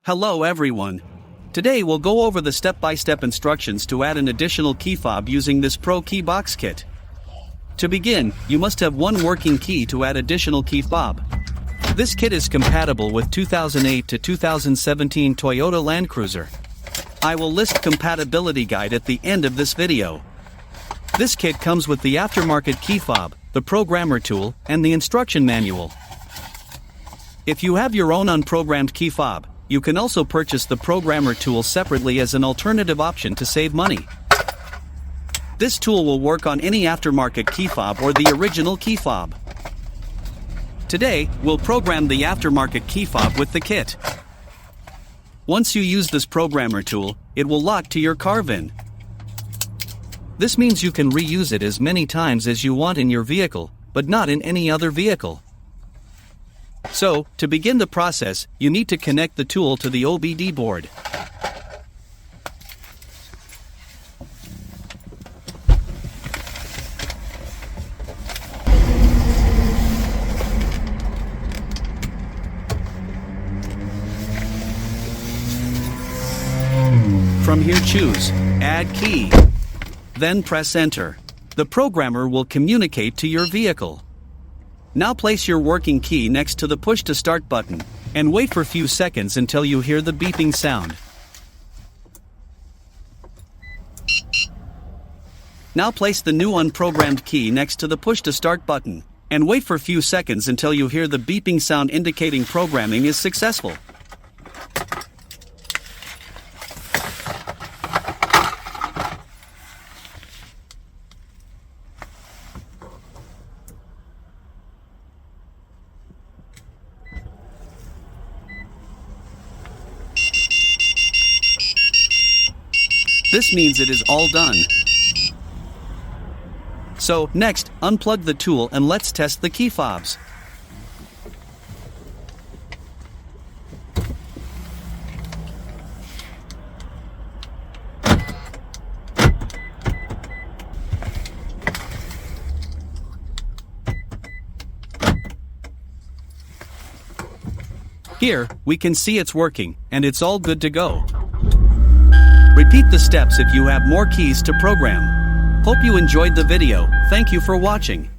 Hello everyone. Today we'll go over the step-by-step instructions to add an additional key fob using this ProKeyBox kit. To begin, you must have one working key to add additional key fob. This kit is compatible with 2008 to 2017 Toyota Land Cruiser. I will list compatibility guide at the end of this video. This kit comes with the aftermarket key fob, the programmer tool, and the instruction manual. If you have your own unprogrammed key fob, you can also purchase the programmer tool separately as an alternative option to save money. This tool will work on any aftermarket key fob or the original key fob. Today, we'll program the aftermarket key fob with the kit. Once you use this programmer tool, it will lock to your car VIN. This means you can reuse it as many times as you want in your vehicle, but not in any other vehicle. So, to begin the process, you need to connect the tool to the OBD board. From here choose Add Key. Then press Enter. The programmer will communicate to your vehicle. Now place your working key next to the push to start button, and wait for a few seconds until you hear the beeping sound. Now place the new unprogrammed key next to the push to start button, and wait for a few seconds until you hear the beeping sound indicating programming is successful. This means it is all done. So, next, unplug the tool and let's test the key fobs. Here, we can see it's working, and it's all good to go. Repeat the steps if you have more keys to program. Hope you enjoyed the video. Thank you for watching.